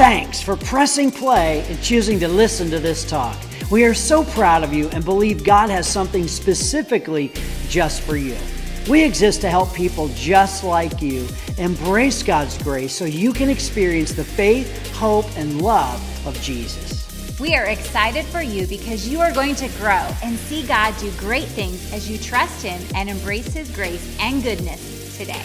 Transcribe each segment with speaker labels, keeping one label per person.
Speaker 1: Thanks for pressing play and choosing to listen to this talk. We are so proud of you and believe God has something specifically just for you. We exist to help people just like you embrace God's grace so you can experience the faith, hope, and love of Jesus.
Speaker 2: We are excited for you because you are going to grow and see God do great things as you trust Him and embrace His grace and goodness today.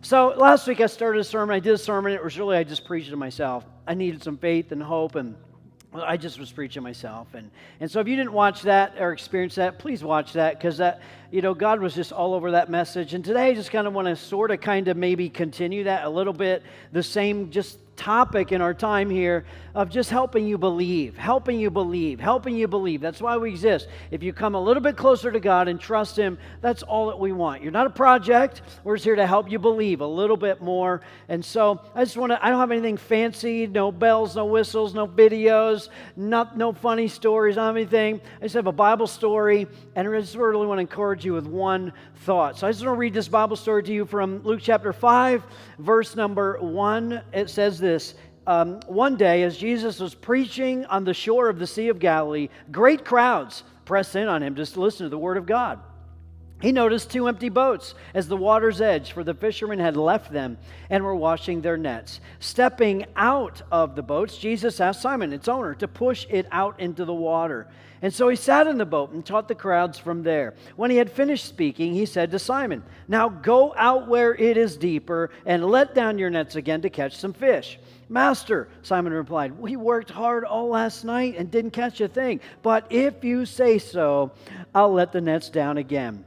Speaker 1: So last week I started a sermon. I did a sermon. It was really, I just preached to myself. I needed some faith and hope, and I just was preaching myself. And so if you didn't watch that or experience that, please watch that, because that, God was just all over that message. And today I just kind of want to kind of maybe continue that a little bit, the same just topic in our time here of just helping you believe. That's why we exist. If you come a little bit closer to God and trust Him, that's all that we want. You're not a project. We're just here to help you believe a little bit more. And so I don't have anything fancy, no bells, no whistles, no videos, no funny stories, I don't have anything. I just have a Bible story, and I just really want to encourage you with one thought. So I just want to read this Bible story to you from Luke chapter 5, verse number 1. It says this: one day, as Jesus was preaching on the shore of the Sea of Galilee, great crowds pressed in on Him just to listen to the Word of God. He noticed 2 empty boats as the water's edge, for the fishermen had left them and were washing their nets. Stepping out of the boats, Jesus asked Simon, its owner, to push it out into the water. And so he sat in the boat and taught the crowds from there. When he had finished speaking, he said to Simon, "Now go out where it is deeper and let down your nets again to catch some fish." "Master," Simon replied, "we worked hard all last night and didn't catch a thing. But if you say so, I'll let the nets down again."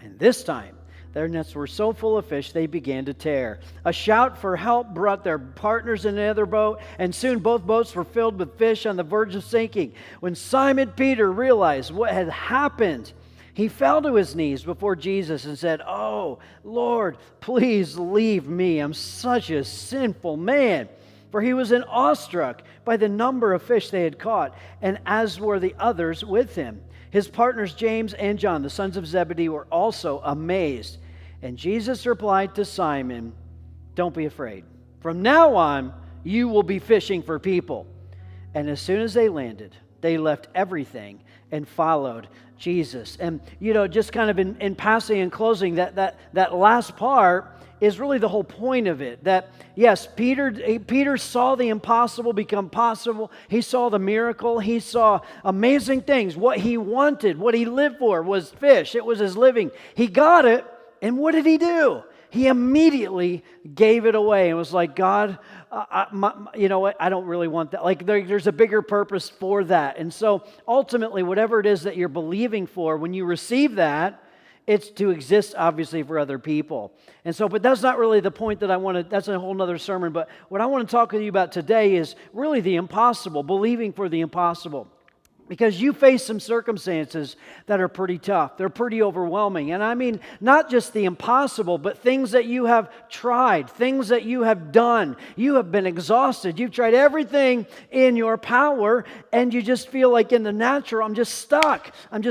Speaker 1: And this time, their nets were so full of fish they began to tear. A shout for help brought their partners in the other boat, and soon both boats were filled with fish on the verge of sinking. When Simon Peter realized what had happened, he fell to his knees before Jesus and said, "Oh, Lord, please leave me. I'm such a sinful man." For he was awestruck by the number of fish they had caught, and as were the others with him. His partners James and John, the sons of Zebedee, were also amazed. And Jesus replied to Simon, "Don't be afraid. From now on, you will be fishing for people." And as soon as they landed, they left everything and followed Jesus. And, just kind of in passing and closing, that last part is really the whole point of it. That, yes, Peter saw the impossible become possible. He saw the miracle. He saw amazing things. What he wanted, what he lived for was fish. It was his living. He got it, and what did he do? He immediately gave it away and was like, "God, you know what? I don't really want that." Like there's a bigger purpose for that. And so ultimately, whatever it is that you're believing for, when you receive that, it's to exist, obviously, for other people. And so, but that's not really the point that I want to, that's a whole nother sermon. But what I want to talk with you about today is really the impossible, believing for the impossible. Because you face some circumstances that are pretty tough. They're pretty overwhelming. And I mean, not just the impossible, but things that you have tried, things that you have done. You have been exhausted. You've tried everything in your power, and you just feel like in the natural, I'm just stuck. I've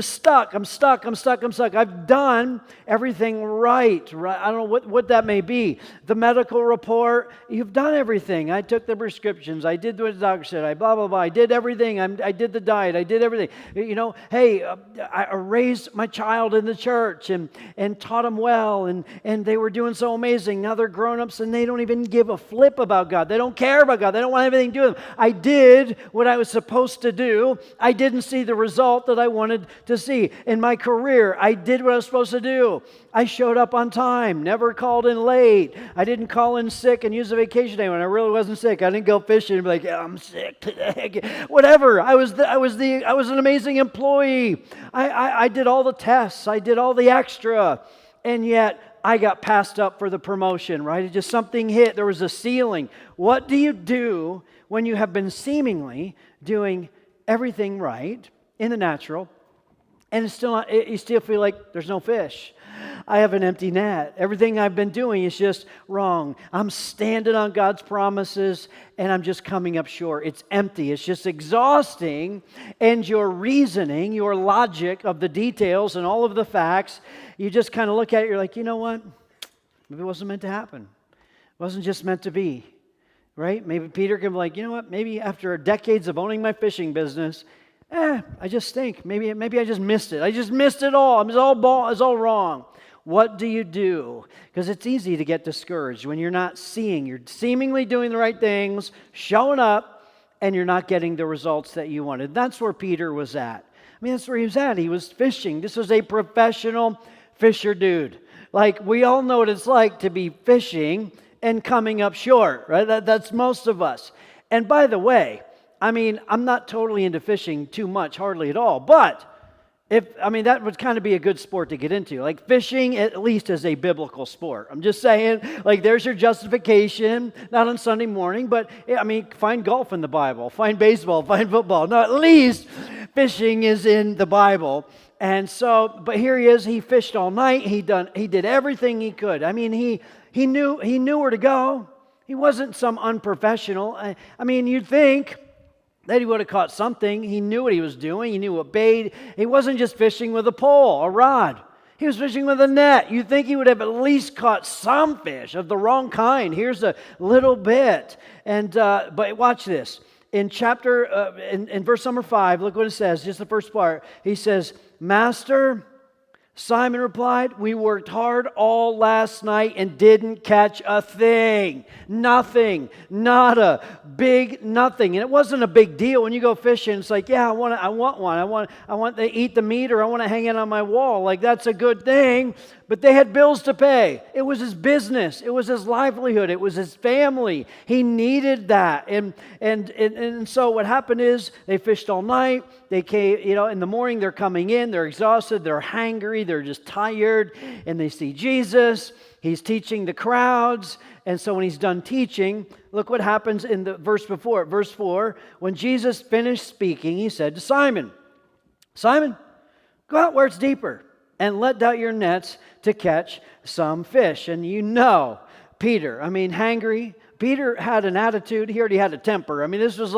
Speaker 1: done everything right. I don't know what that may be. The medical report, you've done everything. I took the prescriptions. I did what the doctor said. I did everything. I did the diet. I did everything. I raised my child in the church and taught them well, and they were doing so amazing. Now they're grown-ups and they don't even give a flip about God. They don't care about God. They don't want anything to do with Him. I did what I was supposed to do. I didn't see the result that I wanted to see. In my career, I did what I was supposed to do. I showed up on time, never called in late. I didn't call in sick and use a vacation day when I really wasn't sick. I didn't go fishing and be like, "Yeah, I'm sick today." Whatever. I was an amazing employee. I did all the tests. I did all the extra. And yet I got passed up for the promotion, right? It just something hit. There was a ceiling. What do you do when you have been seemingly doing everything right in the natural, and it's still not, you still feel like there's no fish? I have an empty net. Everything I've been doing is just wrong. I'm standing on God's promises, and I'm just coming up short. It's empty. It's just exhausting. And your reasoning, your logic of the details and all of the facts, you just kind of look at it, you're like, you know what? Maybe it wasn't meant to happen. It wasn't just meant to be, right? Maybe Peter can be like, you know what? Maybe after decades of owning my fishing business, I just stink. Maybe I just missed it. I just missed it all. It's all wrong. What do you do? Because it's easy to get discouraged when you're not seeing. You're seemingly doing the right things, showing up, and you're not getting the results that you wanted. That's where Peter was at. I mean, that's where he was at. He was fishing. This was a professional fisher dude. Like, we all know what it's like to be fishing and coming up short, right? That's most of us. And by the way, I mean, I'm not totally into fishing too much, hardly at all, but that would kind of be a good sport to get into. Like, fishing, at least, is a biblical sport. I'm just saying, like, there's your justification, not on Sunday morning, but, I mean, find golf in the Bible, find baseball, find football. No, at least fishing is in the Bible. And so, but here he is, he fished all night, he did everything he could. I mean, he knew where to go. He wasn't some unprofessional. I mean, you'd think that he would have caught something. He knew what he was doing. He knew what bait. He wasn't just fishing with a pole, a rod. He was fishing with a net. You'd think he would have at least caught some fish of the wrong kind. Here's a little bit. And but watch this. In verse number 5, look what it says, just the first part. He says, Master, Simon replied, we worked hard all last night and didn't catch a thing. Nothing. Nada. Big nothing. And it wasn't a big deal. When you go fishing, it's like, yeah, I want one. I want to eat the meat, or I want to hang it on my wall. Like, that's a good thing. But they had bills to pay. It was his business. It was his livelihood. It was his family. He needed that. And so what happened is they fished all night. They came, in the morning they're coming in. They're exhausted. They're hangry. They're just tired. And they see Jesus. He's teaching the crowds. And so when he's done teaching, look what happens in the verse before. Verse 4, when Jesus finished speaking, he said to Simon, Simon, go out where it's deeper and let down your nets to catch some fish. And Peter, hangry. Peter had an attitude. He already had a temper. I mean, this was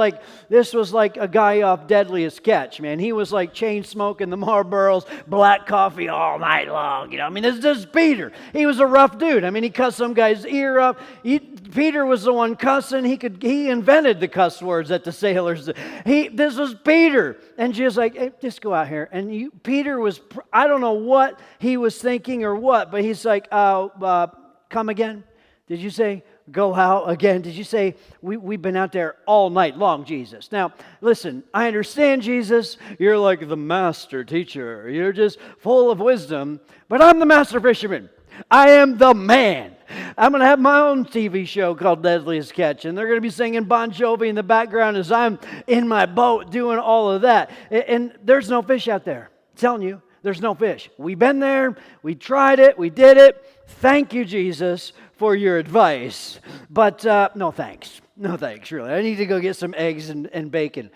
Speaker 1: like a guy off Deadliest Catch, man. He was like chain smoking the Marlboros, black coffee all night long. This is Peter. He was a rough dude. I mean, he cussed some guy's ear up. Peter was the one cussing. He invented the cuss words that the sailors. This was Peter, and Jesus like, hey, just go out here. And Peter was, I don't know what he was thinking or what, but he's like, come again? Did you say? Go out again. Did you say, we've been out there all night long, Jesus? Now, listen, I understand, Jesus. You're like the master teacher. You're just full of wisdom. But I'm the master fisherman. I am the man. I'm going to have my own TV show called Deadliest Catch. And they're going to be singing Bon Jovi in the background as I'm in my boat doing all of that. And there's no fish out there. I'm telling you, there's no fish. We've been there. We tried it. We did it. Thank you, Jesus, for your advice. But no thanks. No thanks, really. I need to go get some eggs and bacon.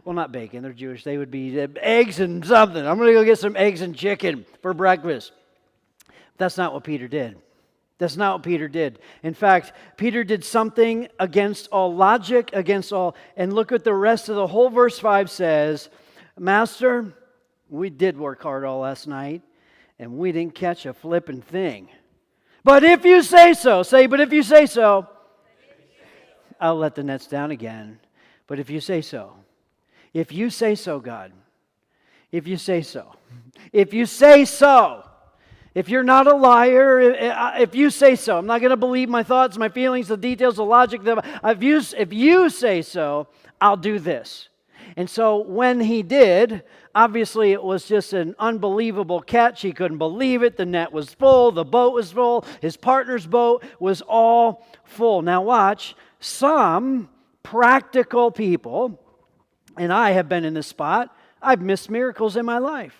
Speaker 1: Well, not bacon. They're Jewish. They would be eggs and something. I'm going to go get some eggs and chicken for breakfast. That's not what Peter did. That's not what Peter did. In fact, Peter did something against all logic, and look what the rest of the whole verse 5 says. Master, we did work hard all last night, and we didn't catch a flipping thing. But if you say so, but if you say so, I'll let the nets down again. But if you say so, God, if you say so, if you're not a liar, if you say so, I'm not going to believe my thoughts, my feelings, the details, the logic. If you say so, I'll do this. And so when he did, obviously it was just an unbelievable catch. He couldn't believe it. The net was full. The boat was full. His partner's boat was all full. Now watch, some practical people, and I have been in this spot, I've missed miracles in my life.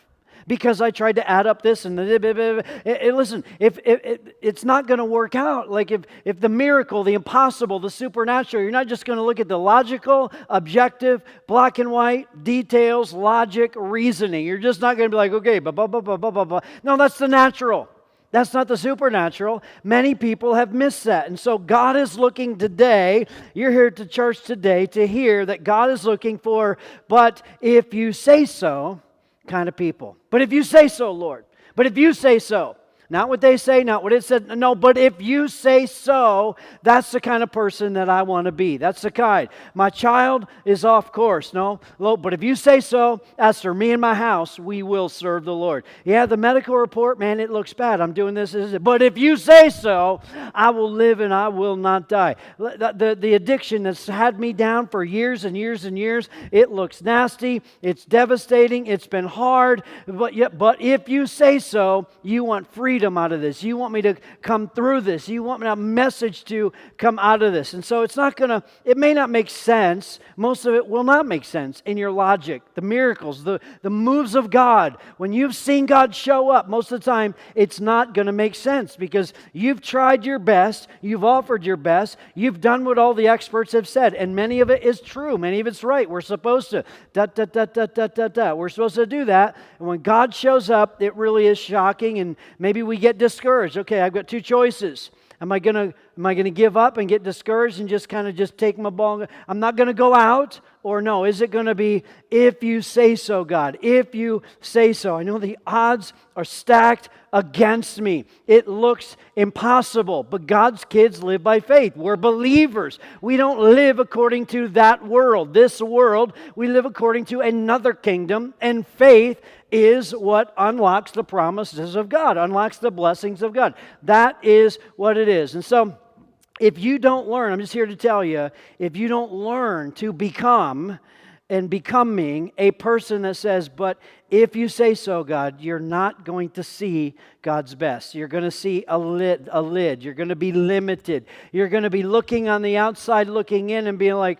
Speaker 1: Because I tried to add up this and listen, if it's not going to work out. Like if the miracle, the impossible, the supernatural, you're not just going to look at the logical, objective, black and white, details, logic, reasoning. You're just not going to be like, okay, blah, blah, blah, blah, blah, blah. No, that's the natural. That's not the supernatural. Many people have missed that. And so God is looking today, you're here to church today to hear that God is looking for, but if you say so, kind of people. But if you say so, Lord, but if you say so, Not what they say, not what it said. No, but if you say so, that's the kind of person that I want to be. That's the kind. My child is off course. No, but if you say so, as for me and my house, we will serve the Lord. Yeah, the medical report, man, it looks bad. I'm doing this. But if you say so, I will live and I will not die. The addiction that's had me down for years and years and years, it looks nasty. It's devastating. It's been hard. But if you say so, you want freedom out of this. You want me to come through this. You want a message to come out of this. And so it may not make sense. Most of it will not make sense in your logic. The miracles, the moves of God. When you've seen God show up, most of the time, it's not going to make sense because you've tried your best. You've offered your best. You've done what all the experts have said. And many of it is true. Many of it's right. We're supposed to We're supposed to do that. And when God shows up, it really is shocking. And maybe we get discouraged. Okay, I've got two choices. Am I gonna give up and get discouraged and just take my ball? I'm not gonna go out, or no? Is it gonna be if you say so, God? If you say so. I know the odds are stacked against me. It looks impossible, but God's kids live by faith. We're believers. We don't live according to that world. This world, we live according to another kingdom, and faith is what unlocks the promises of God, unlocks the blessings of God. That is what it is. And so, if you don't learn, I'm just here to tell you, if you don't learn to becoming a person that says, but if you say so, God, you're not going to see God's best. You're going to see a lid. You're going to be limited. You're going to be looking on the outside, looking in and being like,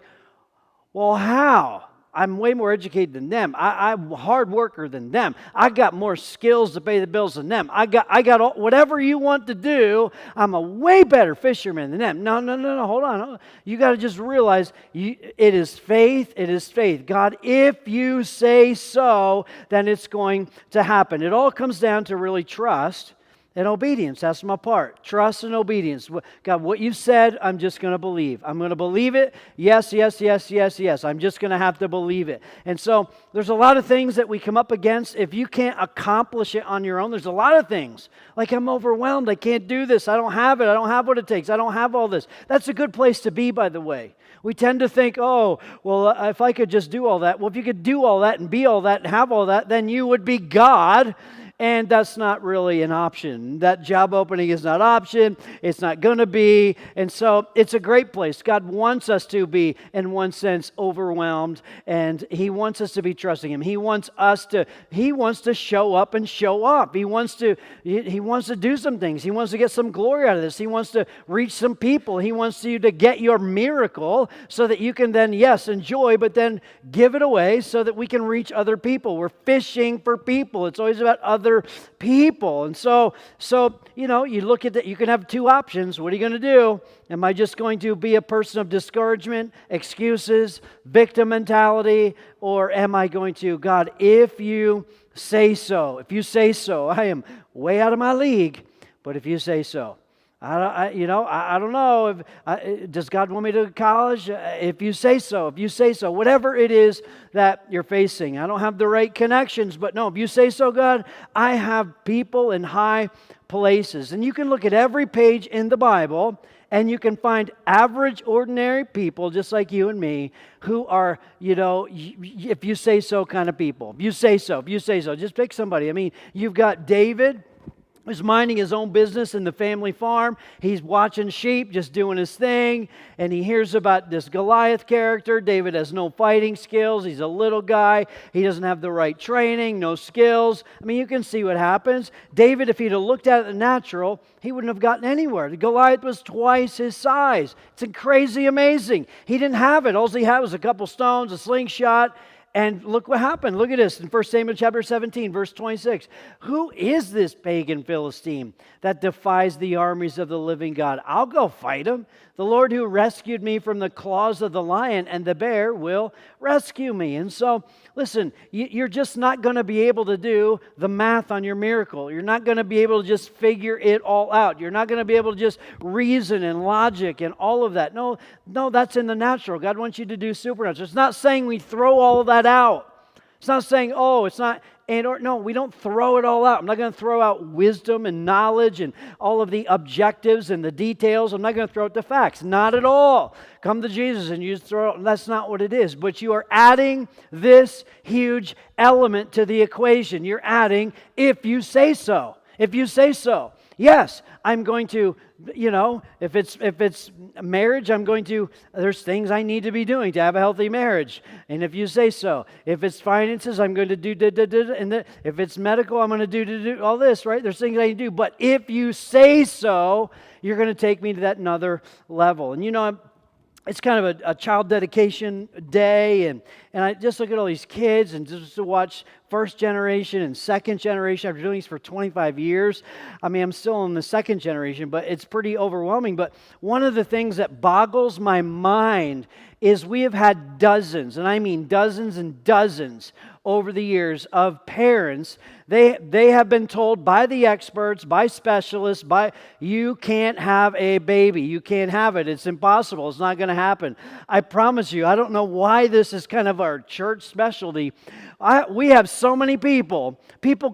Speaker 1: well, how? I'm way more educated than them. I'm a hard worker than them. I got more skills to pay the bills than them. I got all, whatever you want to do. I'm a way better fisherman than them. No. Hold on. You got to just realize it is faith. It is faith. God, if you say so, then it's going to happen. It all comes down to really trust and obedience. That's my part. Trust and obedience. God, what you said, I'm just going to believe. I'm going to believe it. Yes. I'm just going to have to believe it. And so there's a lot of things that we come up against. If you can't accomplish it on your own, there's a lot of things. Like, I'm overwhelmed. I can't do this. I don't have it. I don't have what it takes. I don't have all this. That's a good place to be, by the way. We tend to think, oh, well, if I could just do all that. Well, if you could do all that and be all that and have all that, then you would be God. And that's not really an option. That job opening is not an option. It's not going to be. And so it's a great place. God wants us to be, in one sense, overwhelmed. And He wants us to be trusting Him. He wants to show up and show up. He wants to do some things. He wants to get some glory out of this. He wants to reach some people. He wants you to get your miracle so that you can then, yes, enjoy, but then give it away so that we can reach other people. We're fishing for people. It's always about other people. And so you look at that, you can have two options. What are you going to do? Am I just going to be a person of discouragement, excuses, victim mentality, or am I going to, God, if you say so, I am way out of my league, but if you say so. I don't know. Does God want me to college? If you say so, whatever it is that you're facing. I don't have the right connections, but no, if you say so, God, I have people in high places. And you can look at every page in the Bible, and you can find average, ordinary people, just like you and me, who are, if you say so kind of people. If you say so, just pick somebody. I mean, you've got David, who's minding his own business in the family farm. He's watching sheep, just doing his thing, and he hears about this Goliath character. David has no fighting skills. He's a little guy. He doesn't have the right training, no skills. I mean, you can see what happens. David, if he'd have looked at it in the natural, he wouldn't have gotten anywhere. The Goliath was twice his size. It's crazy amazing. He didn't have it. All he had was a couple stones, a slingshot. And look what happened. Look at this in 1 Samuel chapter 17, verse 26. Who is this pagan Philistine that defies the armies of the living God? I'll go fight him. The Lord who rescued me from the claws of the lion and the bear will rescue me. And so, listen, you're just not going to be able to do the math on your miracle. You're not going to be able to just figure it all out. You're not going to be able to just reason and logic and all of that. No, that's in the natural. God wants you to do supernatural. It's not saying we throw all of that out. It's not saying, it's not or no, we don't throw it all out. I'm not going to throw out wisdom and knowledge and all of the objectives and the details. I'm not going to throw out the facts. Not at all. Come to Jesus and you just throw it. That's not what it is. But you are adding this huge element to the equation. You're adding, if you say so. If you say so. Yes, I'm going to, if it's marriage, there's things I need to be doing to have a healthy marriage. And if you say so. If it's finances, I'm going to do, and if it's medical, I'm going to do all this, right? There's things I need to do. But if you say so, you're going to take me to that another level. And it's kind of a child dedication day, and I just look at all these kids and just to watch first generation and second generation. I've been doing this for 25 years. I mean, I'm still in the second generation, but it's pretty overwhelming. But one of the things that boggles my mind is we have had dozens, and I mean dozens and dozens over the years of parents. They have been told by the experts, by specialists, you can't have a baby. You can't have it. It's impossible. It's not going to happen. I promise you, I don't know why this is kind of our church specialty. We have so many people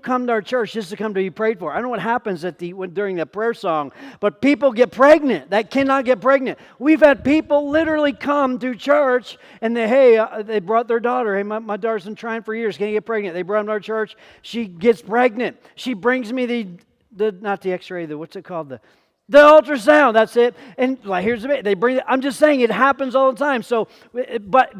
Speaker 1: come to our church just to come to be prayed for. I don't know what happens during the prayer song, but people get pregnant that cannot get pregnant. We've had people literally come to church and they brought their daughter. Hey, my daughter's been trying for years. Can you get pregnant? They brought them to our church. She gets pregnant. She brings me not the x-ray, what's it called? The ultrasound, that's it. And here's the bit. They bring it. I'm just saying it happens all the time. So, but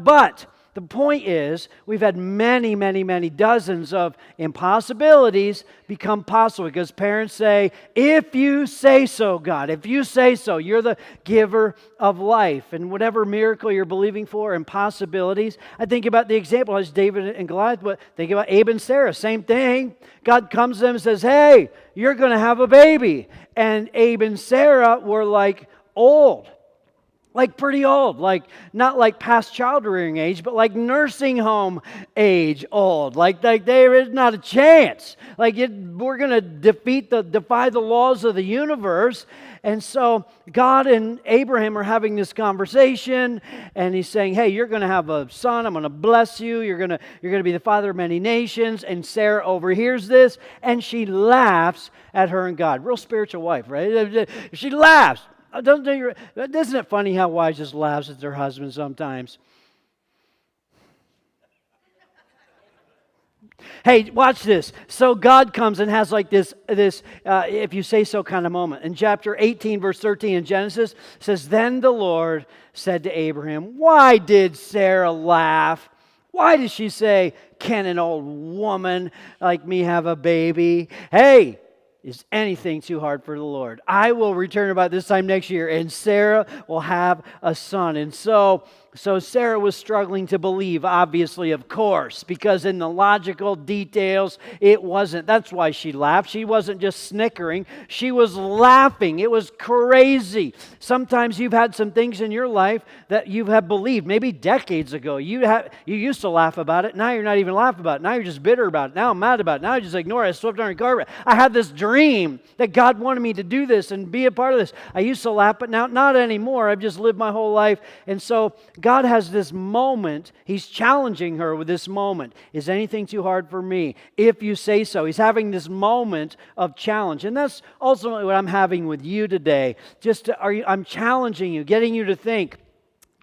Speaker 1: the point is, we've had many, many, many dozens of impossibilities become possible because parents say, if you say so, God, if you say so, you're the giver of life. And whatever miracle you're believing for, impossibilities. I think about the example as David and Goliath, but think about Abe and Sarah, same thing. God comes to them and says, hey, you're going to have a baby. And Abe and Sarah were old. Pretty old, not past child rearing age, but nursing home age old. There is not a chance. We're going to defy the laws of the universe. And so God and Abraham are having this conversation, and he's saying, hey, you're going to have a son. I'm going to bless you. You're going to be the father of many nations. And Sarah overhears this, and she laughs at her and God. Real spiritual wife, right? She laughs. Isn't it funny how wives just laugh at their husbands sometimes? Hey, watch this. So God comes and has this if you say so kind of moment. In chapter 18, verse 13 in Genesis, it says, then the Lord said to Abraham, why did Sarah laugh? Why did she say, can an old woman like me have a baby? Hey, is anything too hard for the Lord? I will return about this time next year, and Sarah will have a son. And so Sarah was struggling to believe, obviously, of course, because in the logical details, it wasn't. That's why she laughed. She wasn't just snickering. She was laughing. It was crazy. Sometimes you've had some things in your life that you have believed, maybe decades ago. You used to laugh about it. Now you're not even laughing about it. Now you're just bitter about it. Now I'm mad about it. Now I just ignore it. I swept under the carpet. I had this dream that God wanted me to do this and be a part of this. I used to laugh, but now not anymore. I've just lived my whole life. And so God has this moment. He's challenging her with this moment. Is anything too hard for me? If you say so. He's having this moment of challenge. And that's ultimately what I'm having with you today. I'm challenging you, getting you to think.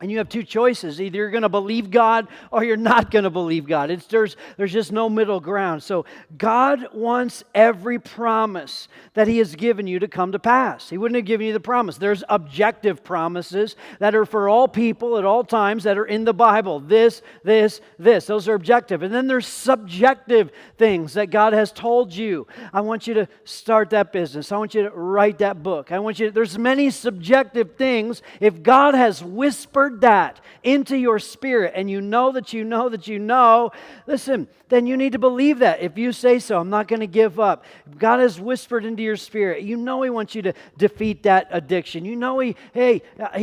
Speaker 1: And you have two choices. Either you're going to believe God or you're not going to believe God. There's just no middle ground. So God wants every promise that He has given you to come to pass. He wouldn't have given you the promise. There's objective promises that are for all people at all times that are in the Bible. This. Those are objective. And then there's subjective things that God has told you. I want you to start that business. I want you to write that book. There's many subjective things. If God has whispered that into your spirit and you know that you know, listen, then you need to believe that. If you say so, I'm not going to give up. If God has whispered into your spirit, you know He wants you to defeat that addiction. You know He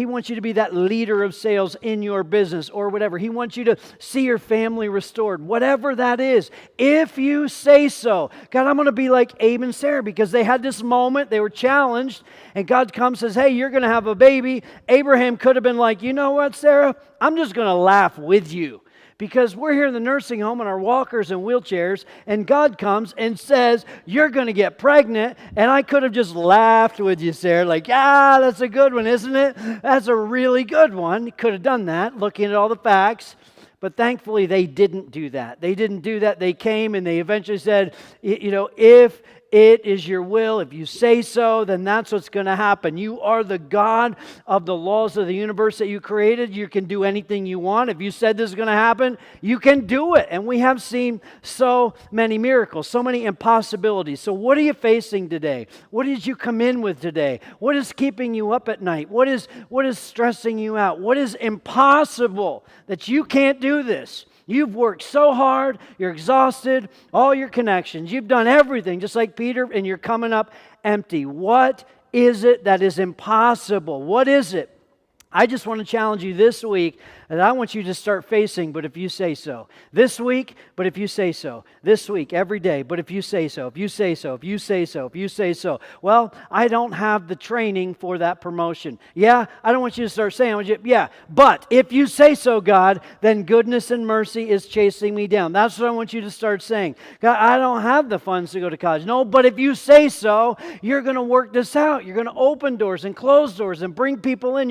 Speaker 1: wants you to be that leader of sales in your business or whatever. He wants you to see your family restored, whatever that is. If you say so, God, I'm going to be like Abe and Sarah because they had this moment, they were challenged, and God comes and says, hey, you're going to have a baby. Abraham could have been like, you know what, Sarah? I'm just going to laugh with you. Because we're here in the nursing home in our walkers and wheelchairs, and God comes and says, you're going to get pregnant, and I could have just laughed with you, Sarah, like, that's a good one, isn't it? That's a really good one. Could have done that, looking at all the facts. But thankfully, they didn't do that. They didn't do that. They came and they eventually said, if it is your will, if you say so, then that's what's going to happen. You are the God of the laws of the universe that you created. You can do anything you want. If you said this is going to happen, you can do it. And we have seen so many miracles, so many impossibilities. So what are you facing today? What did you come in with today? What is keeping you up at night? What is stressing you out? What is impossible that you can't do this? You've worked so hard, you're exhausted, all your connections, you've done everything just like Peter, and you're coming up empty. What is it that is impossible? What is it? I just want to challenge you this week that I want you to start facing, but if you say so. This week, but if you say so. This week, every day, but if you say so. If you say so. If you say so. If you say so. Well, I don't have the training for that promotion. Yeah, I don't want you to start saying, yeah, but if you say so, God, then goodness and mercy is chasing me down. That's what I want you to start saying. God, I don't have the funds to go to college. No, but if you say so, you're going to work this out. You're going to open doors and close doors and bring people in.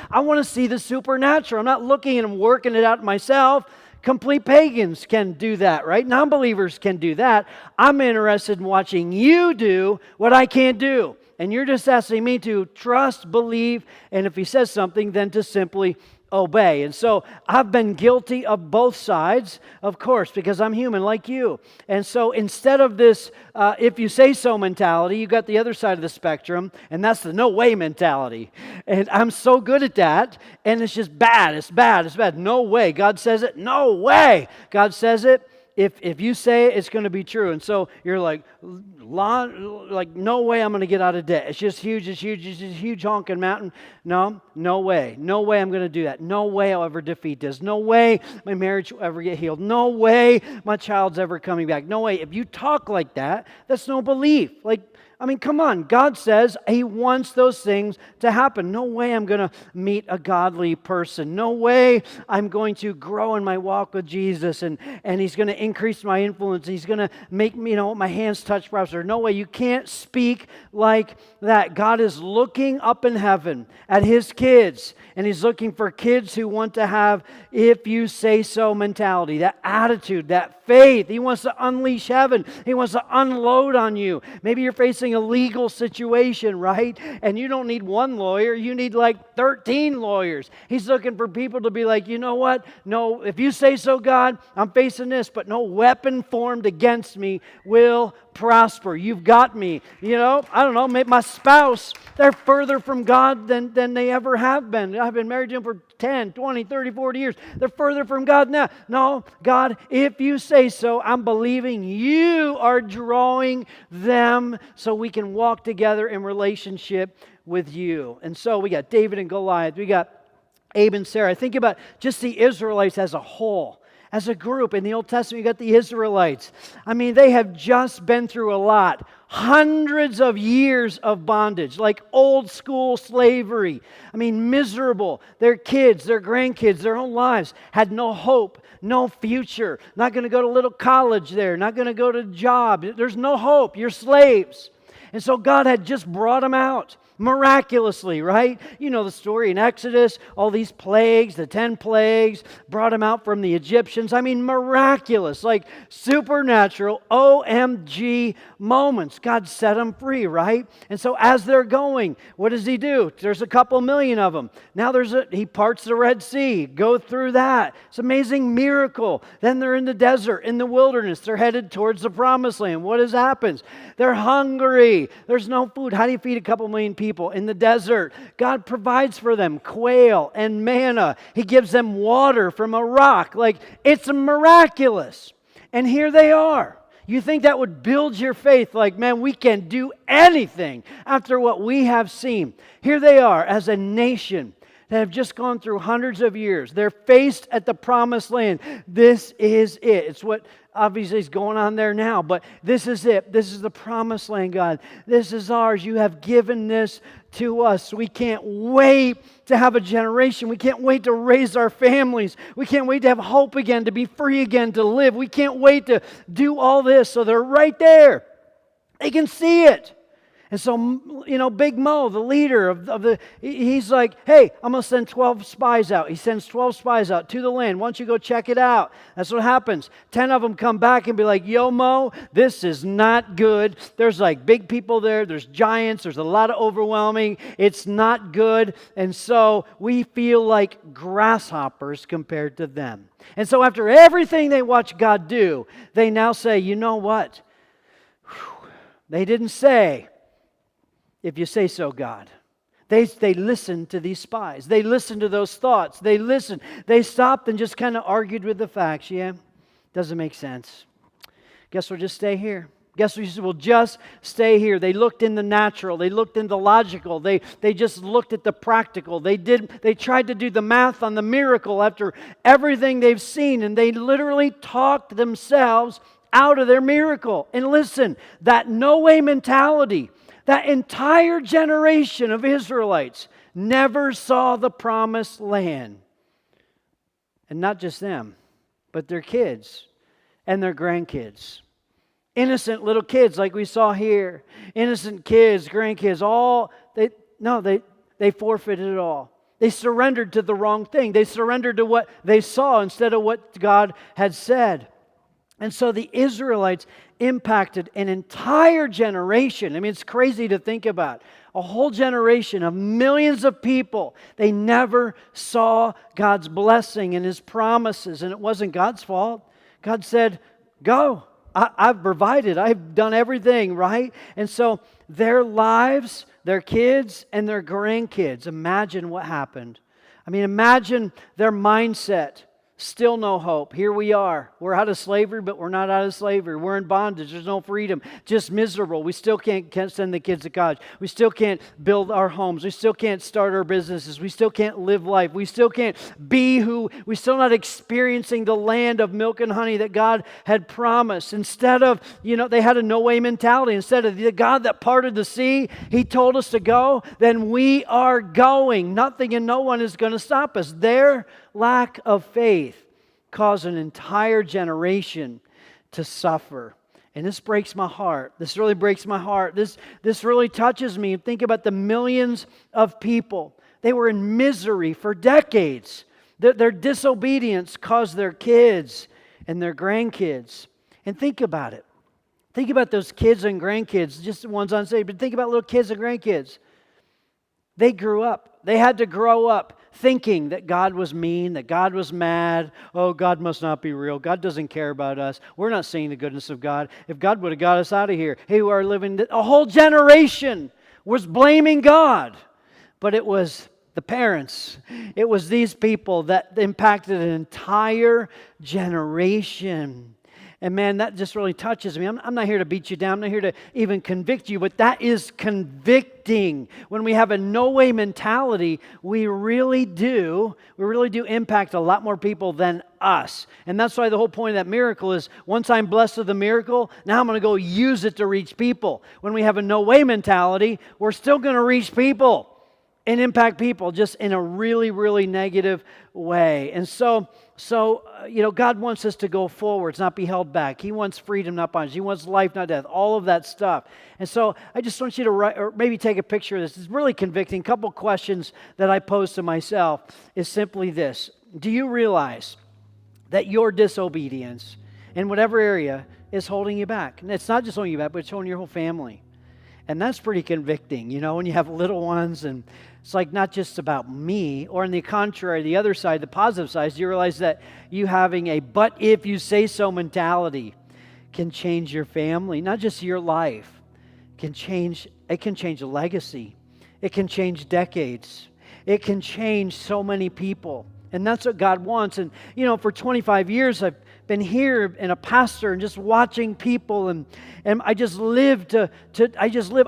Speaker 1: I want to see the supernatural. I'm not looking and working it out myself. Complete pagans can do that, right? Non-believers can do that. I'm interested in watching you do what I can't do. And you're just asking me to trust, believe, and if he says something, then to simply obey. And so I've been guilty of both sides, of course, because I'm human like you. And so instead of this if you say so mentality, you got the other side of the spectrum, and that's the no way mentality. And I'm so good at that, and it's just bad. It's bad. It's bad. No way. God says it. No way. God says it. If you say it, it's going to be true. And so you're like no way I'm going to get out of debt. It's just huge. It's huge. It's just a huge honking mountain. No way. No way I'm going to do that. No way I'll ever defeat this. No way my marriage will ever get healed. No way my child's ever coming back. No way. If you talk like that, that's no belief. Come on. God says He wants those things to happen. No way I'm going to meet a godly person. No way I'm going to grow in my walk with Jesus and He's going to increase my influence. He's going to make me, my hands touch prophets. No way. You can't speak like that. God is looking up in heaven at His kids, and He's looking for kids who want to have if you say so mentality, that attitude, that faith. He wants to unleash heaven. He wants to unload on you. Maybe you're facing a legal situation, right? And you don't need one lawyer. You need like 13 lawyers. He's looking for people to be like, you know what? No, if you say so, God, I'm facing this, but no weapon formed against me will prosper. You've got me. I don't know, maybe my spouse, they're further from God than they ever have been. I've been married to him for 10, 20, 30, 40 years. They're further from God now. No, God, if you say so, I'm believing you are drawing them so we can walk together in relationship with you. And so we got David and Goliath. We got Abe and Sarah. Think about just the Israelites as a whole. As a group in the Old Testament, you got the Israelites. They have just been through a lot. Hundreds of years of bondage, like old school slavery. Miserable. Their kids, their grandkids, their own lives had no hope, no future. Not going to go to little college there. Not going to go to job. There's no hope. You're slaves. And so God had just brought them out. Miraculously, right? You know the story in Exodus, all these plagues, the 10 plagues, brought them out from the Egyptians. Miraculous, like supernatural, OMG moments. God set them free, right? And so as they're going, what does He do? There's a couple million of them. Now He parts the Red Sea, go through that. It's an amazing miracle. Then they're in the desert, in the wilderness. They're headed towards the Promised Land. What happens? They're hungry. There's no food. How do you feed a couple million people in the desert? God provides for them quail and manna. He gives them water from a rock. It's miraculous. And here they are. You think that would build your faith? Man, we can do anything after what we have seen. Here they are as a nation, that have just gone through hundreds of years. They're faced at the promised land. This is it. It's what obviously is going on there now, but this is it. This is the promised land, God. This is ours. You have given this to us. We can't wait to have a generation. We can't wait to raise our families. We can't wait to have hope again, to be free again, to live. We can't wait to do all this. So they're right there. They can see it. And so, Big Mo, the leader he's like, hey, I'm going to send 12 spies out. He sends 12 spies out to the land. Why don't you go check it out? That's what happens. 10 of them come back and be like, yo, Mo, this is not good. There's like big people there. There's giants. There's a lot of overwhelming. It's not good. And so we feel like grasshoppers compared to them. And so after everything they watch God do, they now say, you know what? They didn't say, if you say so, God. They listened to these spies. They listened to those thoughts. They listened. They stopped and just kind of argued with the facts. Yeah, doesn't make sense. Guess we'll just stay here. Guess we'll just stay here. They looked in the natural. They looked in the logical. They just looked at the practical. They tried to do the math on the miracle after everything they've seen, and they literally talked themselves out of their miracle. And listen, that no way mentality, that entire generation of Israelites never saw the promised land. And not just them, but their kids and their grandkids. Innocent little kids like we saw here. Innocent kids, grandkids, they forfeited it all. They surrendered to the wrong thing. They surrendered to what they saw instead of what God had said. And so the Israelites impacted an entire generation. I mean, it's crazy to think about. A whole generation of millions of people. They never saw God's blessing and His promises. And it wasn't God's fault. God said, go. I've provided. I've done everything, right? And so their lives, their kids, and their grandkids, imagine what happened. I mean, imagine their mindset. Still no hope. Here we are. We're out of slavery, but we're not out of slavery. We're in bondage. There's no freedom. Just miserable. We still can't send the kids to college. We still can't build our homes. We still can't start our businesses. We still can't live life. We still can't be who. We're still not experiencing the land of milk and honey that God had promised. Instead of, they had a no-way mentality. Instead of the God that parted the sea, He told us to go, then we are going. Nothing and no one is going to stop us. Their lack of faith caused an entire generation to suffer. And this breaks my heart. This really breaks my heart. This really touches me. Think about the millions of people. They were in misery for decades. Their disobedience caused their kids and their grandkids. And think about it. Think about those kids and grandkids, just the ones unsaved, but think about little kids and grandkids. They grew up. They had to grow up thinking that God was mean, that God was mad. Oh, God must not be real. God doesn't care about us. We're not seeing the goodness of God. If God would have got us out of here, hey, we are living. A whole generation was blaming God. But it was the parents. It was these people that impacted an entire generation. And man, that just really touches me. I'm not here to beat you down. I'm not here to even convict you, but that is convicting. When we have a no-way mentality, we really do impact a lot more people than us. And that's why the whole point of that miracle is, once I'm blessed with the miracle, now I'm going to go use it to reach people. When we have a no-way mentality, we're still going to reach people and impact people just in a really, really negative way. And so God wants us to go forwards, not be held back. He wants freedom, not bondage. He wants life, not death. All of that stuff. And so I just want you to write, or maybe take a picture of this. It's really convicting. A couple questions that I pose to myself is simply this. Do you realize that your disobedience in whatever area is holding you back? And it's not just holding you back, but it's holding your whole family. And that's pretty convicting, when you have little ones, and it's like not just about me, or on the contrary, the other side, the positive side, you realize that you having a but if you say so mentality can change your family, not just your life. It can change a legacy. It can change decades. It can change so many people. And that's what God wants. And, for 25 years, I've been here and a pastor and just watching people, and I just live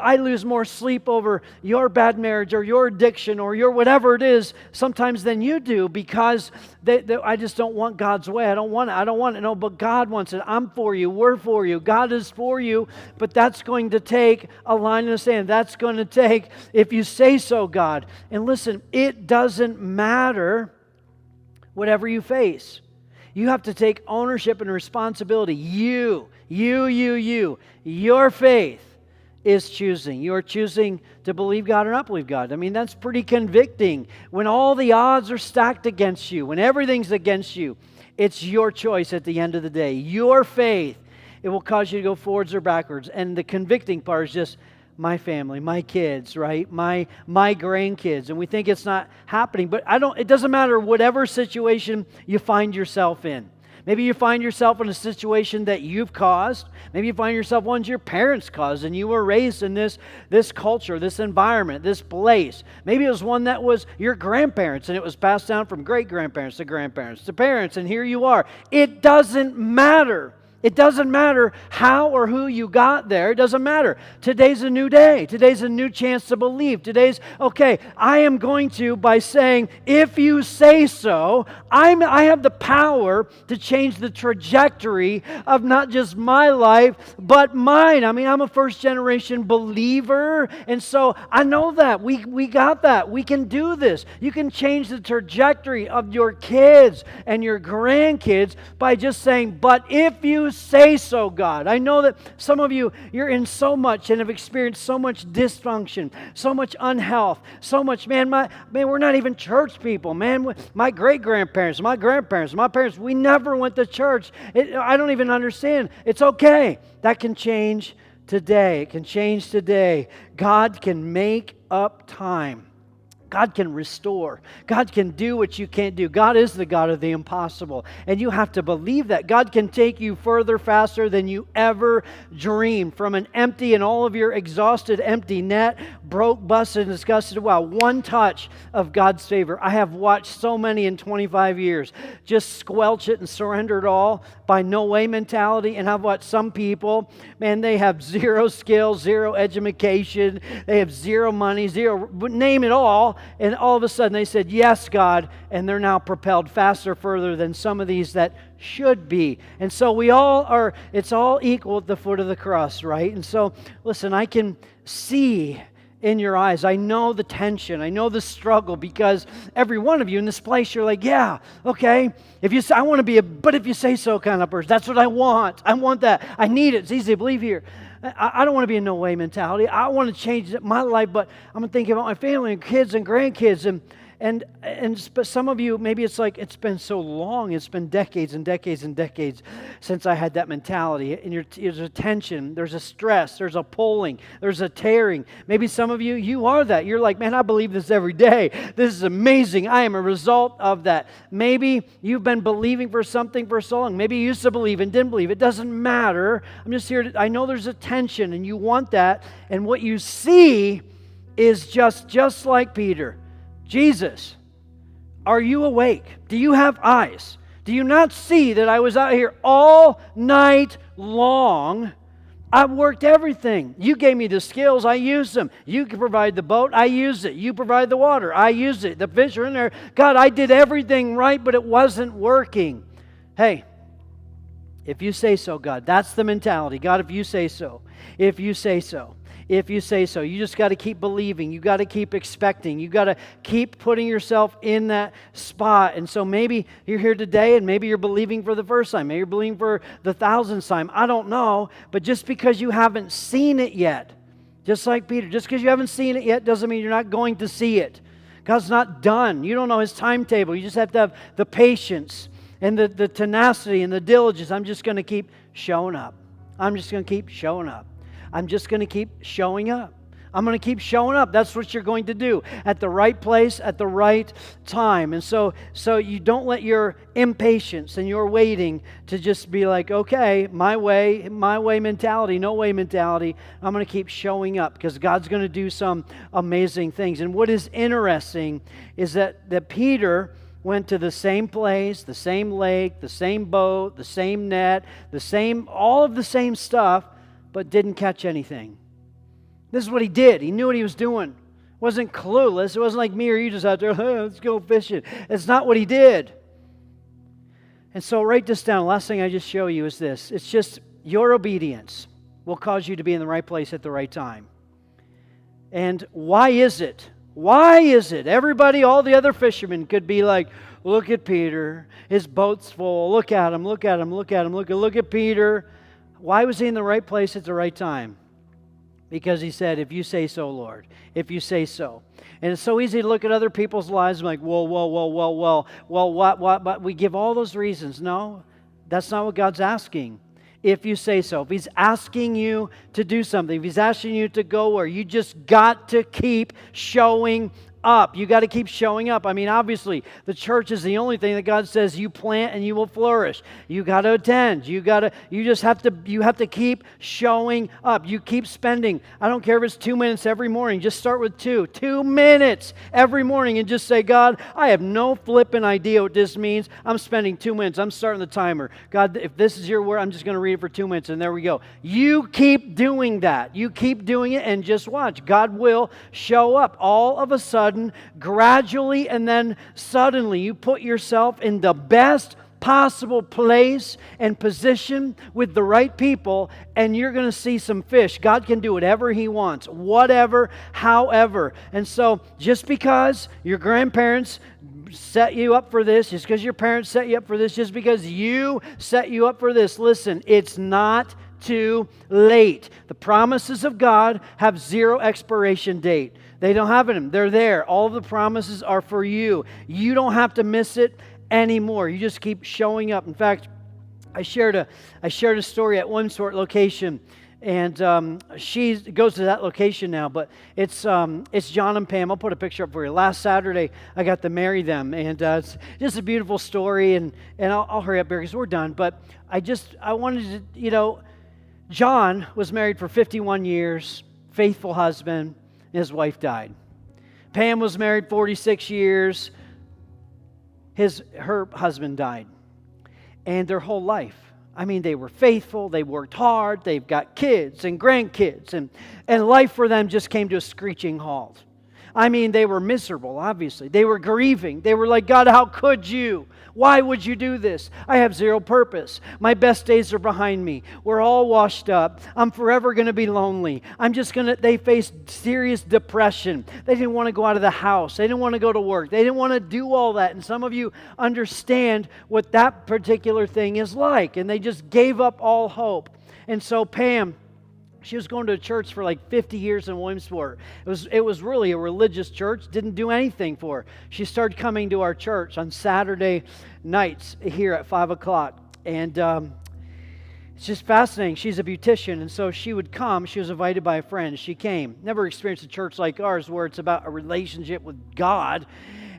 Speaker 1: I lose more sleep over your bad marriage or your addiction or your whatever it is sometimes than you do, because I just don't want God's way. I don't want it. No, but God wants it. I'm for you. We're for you. God is for you, but that's going to take a line in the sand. That's going to take, if you say so, God. And listen, it doesn't matter whatever you face. You have to take ownership and responsibility. Your faith is choosing. You are choosing to believe God or not believe God. I mean, that's pretty convicting. When all the odds are stacked against you, when everything's against you, it's your choice at the end of the day. Your faith, it will cause you to go forwards or backwards. And the convicting part is just my family, my kids, right? My grandkids. And we think it's not happening, but it doesn't matter whatever situation you find yourself in. Maybe you find yourself in a situation that you've caused. Maybe you find yourself ones your parents caused, and you were raised in this culture, this environment, this place. Maybe it was one that was your grandparents, and it was passed down from great-grandparents to grandparents to parents, and here you are. It doesn't matter. It doesn't matter how or who you got there. It doesn't matter. Today's a new day. Today's a new chance to believe. I am going to, by saying, if you say so, I have the power to change the trajectory of not just my life, but mine. I mean, I'm a first-generation believer, and so I know that. We got that. We can do this. You can change the trajectory of your kids and your grandkids by just saying, but if you say so, God. I know that some of you, you're in so much and have experienced so much dysfunction, so much unhealth, so much, we're not even church people, man. My great-grandparents, my grandparents, my parents, we never went to church. I don't even understand. It's okay. That can change today. It can change today. God can make up time. God can restore. God can do what you can't do. God is the God of the impossible. And you have to believe that. God can take you further, faster than you ever dreamed. From an empty and all of your exhausted, empty net, broke, busted, and disgusted. Wow, one touch of God's favor. I have watched so many in 25 years just squelch it and surrender it all by no way mentality. And I've watched some people, man, they have zero skills, zero education, they have zero money, zero, name it all. And all of a sudden they said, yes, God, and they're now propelled faster, further than some of these that should be. And so it's all equal at the foot of the cross, right? And so, listen, I can see in your eyes, I know the tension, I know the struggle, because every one of you in this place, you're like, yeah, okay, I want to be but if you say so kind of person. That's what I want. I want that. I need it. It's easy to believe here. I don't want to be a no way mentality. I want to change my life, but I'm thinking about my family and kids and grandkids, but some of you, maybe it's like it's been so long. It's been decades and decades and decades since I had that mentality. And there's a tension, there's a stress, there's a pulling, there's a tearing. Maybe some of you are that. You're like, man, I believe this every day. This is amazing. I am a result of that. Maybe you've been believing for something for so long. Maybe you used to believe and didn't believe. It doesn't matter. I'm just here I know there's a tension and you want that. And what you see is just like Peter. Jesus, are you awake? Do you have eyes? Do you not see that I was out here all night long? I've worked everything. You gave me the skills, I used them. You can provide the boat, I used it. You provide the water, I used it. The fish are in there. God, I did everything right, but it wasn't working. Hey, if you say so, God, that's the mentality. God, if you say so, if you say so. If you say so. You just got to keep believing. You got to keep expecting. You got to keep putting yourself in that spot. And so maybe you're here today and maybe you're believing for the first time. Maybe you're believing for the 1,000th time. I don't know. But just because you haven't seen it yet, just like Peter, just because you haven't seen it yet doesn't mean you're not going to see it. God's not done. You don't know His timetable. You just have to have the patience and the tenacity and the diligence. I'm just going to keep showing up. I'm just going to keep showing up. I'm just going to keep showing up. I'm going to keep showing up. That's what you're going to do at the right place, at the right time. And so you don't let your impatience and your waiting to just be like, okay, my way mentality, no way mentality. I'm going to keep showing up because God's going to do some amazing things. And what is interesting is that Peter, went to the same place, the same lake, the same boat, the same net, all of the same stuff, but didn't catch anything. This is what he did. He knew what he was doing. Wasn't clueless. It wasn't like me or you just out there, let's go fishing. It's not what he did. And so write this down. Last thing I just show you is this. It's just your obedience will cause you to be in the right place at the right time. And why is it? Why is it? Everybody, all the other fishermen could be like, look at Peter. His boat's full. Look at him, look at him, look at him, look at Peter. Why was he in the right place at the right time? Because he said, if you say so, Lord, if you say so. And it's so easy to look at other people's lives and like, what? We give all those reasons. No, that's not what God's asking. If you say so. If He's asking you to do something, if He's asking you to go where, you just got to keep showing up. You got to keep showing up. I mean, obviously, the church is the only thing that God says you plant and you will flourish. You got to attend. You have to keep showing up. You keep spending. I don't care if it's 2 minutes every morning. Just start with 2 minutes every morning and just say, God, I have no flipping idea what this means. I'm spending 2 minutes. I'm starting the timer. God, if this is your word, I'm just going to read it for 2 minutes, and there we go. You keep doing that. You keep doing it, and just watch. God will show up. All of a sudden, gradually, and then suddenly, you put yourself in the best possible place and position with the right people, and you're going to see some fish. God can do whatever He wants, whatever, however. And so, just because your grandparents set you up for this, just because your parents set you up for this, just because you set you up for this, listen, it's not too late. The promises of God have zero expiration date. They don't have them. They're there. All of the promises are for you. You don't have to miss it anymore. You just keep showing up. In fact, I shared a story at one sort location, and she goes to that location now. But it's John and Pam. I'll put a picture up for you. Last Saturday, I got to marry them, and it's just a beautiful story. And I'll hurry up here because we're done. But I wanted to, John was married for 51 years, faithful husband. His wife died. Pam was married 46 years. Her husband died. And their whole life, I mean, they were faithful, they worked hard, they've got kids and grandkids, and life for them just came to a screeching halt. I mean, they were miserable, obviously. They were grieving. They were like, God, how could you? Why would you do this? I have zero purpose. My best days are behind me. We're all washed up. I'm forever going to be lonely. They faced serious depression. They didn't want to go out of the house. They didn't want to go to work. They didn't want to do all that. And some of you understand what that particular thing is like. And they just gave up all hope. And so Pam, she was going to a church for like 50 years in Williamsport. It was really a religious church. Didn't do anything for her. She started coming to our church on Saturday nights here at 5 o'clock. And it's just fascinating. She's a beautician, and so she would come. She was invited by a friend. She came. Never experienced a church like ours where it's about a relationship with God.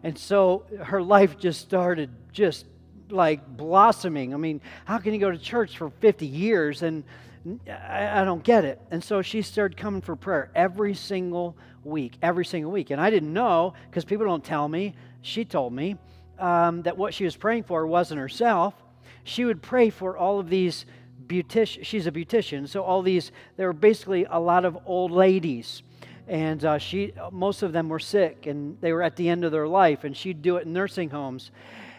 Speaker 1: And so her life just started just like blossoming. I mean, how can you go to church for 50 years and I don't get it. And so she started coming for prayer every single week. And I didn't know, because people don't tell me. She told me that what she was praying for wasn't herself. She would pray for all of these beauticians. She's a beautician, so there were basically a lot of old ladies. And most of them were sick, and they were at the end of their life, and she'd do it in nursing homes.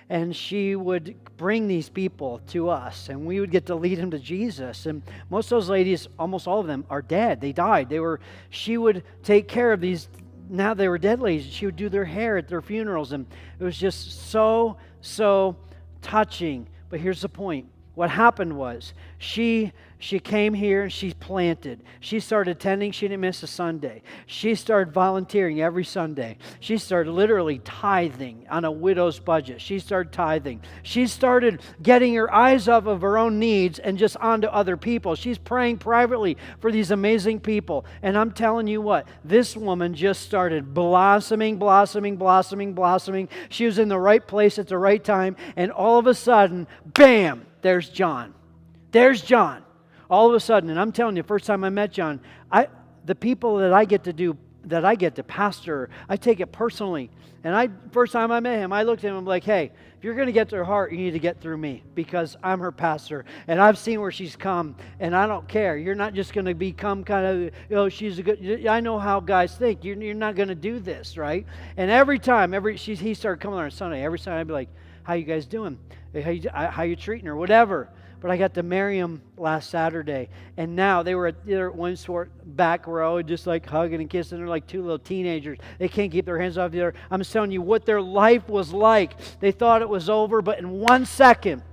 Speaker 1: And she would bring these people to us, and we would get to lead them to Jesus. And most of those ladies, almost all of them, are dead. They died. She would take care of these, now they were dead ladies. She would do their hair at their funerals, and it was just so touching. But here's the point. What happened was, she came here and she planted. She started attending. She didn't miss a Sunday. She started volunteering every Sunday. She started literally tithing on a widow's budget. She started tithing. She started getting her eyes off of her own needs and just onto other people. She's praying privately for these amazing people. And I'm telling you what, this woman just started blossoming. She was in the right place at the right time. And all of a sudden, bam, there's John. All of a sudden, and I'm telling you, first time I met John, the people that I get to do that I get to pastor. I take it personally. And first time I met him, I looked at him and I'm like, hey, if you're going to get to her heart, you need to get through me because I'm her pastor. And I've seen where she's come, and I don't care. You're not just going to become kind of, she's a good, I know how guys think. You're not going to do this, right? And every time, he started coming on Sunday, every time I'd be like, how you guys doing? How you treating her? Whatever. But I got to marry him last Saturday, and now they're at one sort back row, just like hugging and kissing. They're like two little teenagers. They can't keep their hands off the other. I'm telling you what their life was like. They thought it was over, but in 1 second,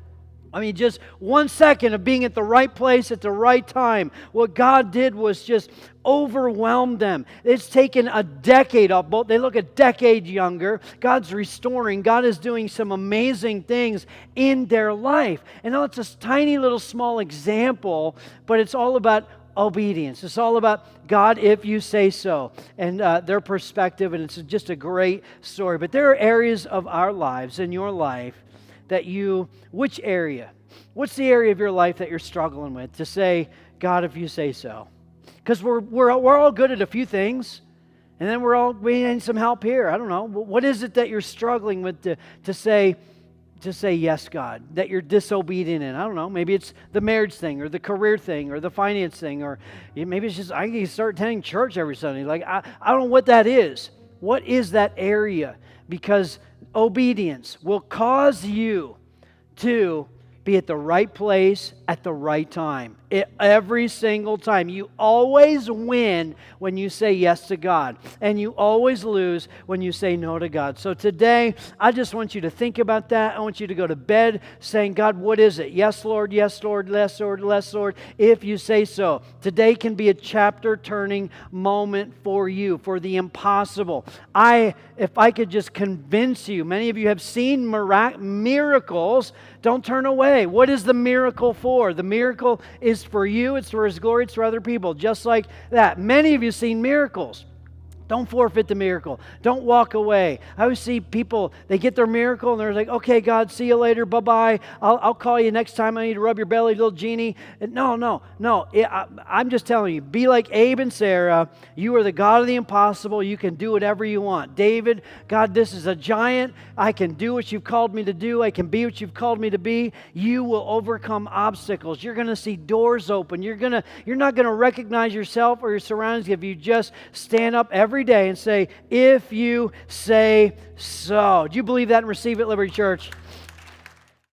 Speaker 1: just 1 second of being at the right place at the right time, what God did was just overwhelm them. It's taken a decade of both. They look a decade younger. God's restoring. God is doing some amazing things in their life. And now it's a tiny little small example, but it's all about obedience. It's all about God, if you say so, and their perspective, and it's just a great story. But there are areas of our lives, in your life, which area? What's the area of your life that you're struggling with to say, God, if you say so? Because we're all good at a few things, and then we need some help here. I don't know. What is it that you're struggling with to say yes, God, that you're disobedient in? I don't know. Maybe it's the marriage thing or the career thing or the finance thing, or maybe it's just I can start attending church every Sunday. Like I don't know what that is. What is that area? Because obedience will cause you to be at the right place at the right time. Every single time. You always win when you say yes to God, and you always lose when you say no to God. So today, I just want you to think about that. I want you to go to bed saying, God, what is it? Yes, Lord, yes, Lord, yes, Lord, yes, Lord, if you say so. Today can be a chapter-turning moment for you, for the impossible. If I could just convince you, many of you have seen miracles. Don't turn away. What is the miracle for? The miracle is for you. It's for His glory. It's for other people. Just like that. Many of you have seen miracles. Don't forfeit the miracle. Don't walk away. I always see people, they get their miracle and they're like, okay, God, see you later. Bye-bye. I'll call you next time I need to rub your belly, little genie. No. I'm just telling you, be like Abe and Sarah. You are the God of the impossible. You can do whatever you want. David, God, this is a giant. I can do what you've called me to do. I can be what you've called me to be. You will overcome obstacles. You're going to see doors open. You're not going to recognize yourself or your surroundings if you just stand up every day and say, if you say so. Do you believe that and receive it, Liberty Church?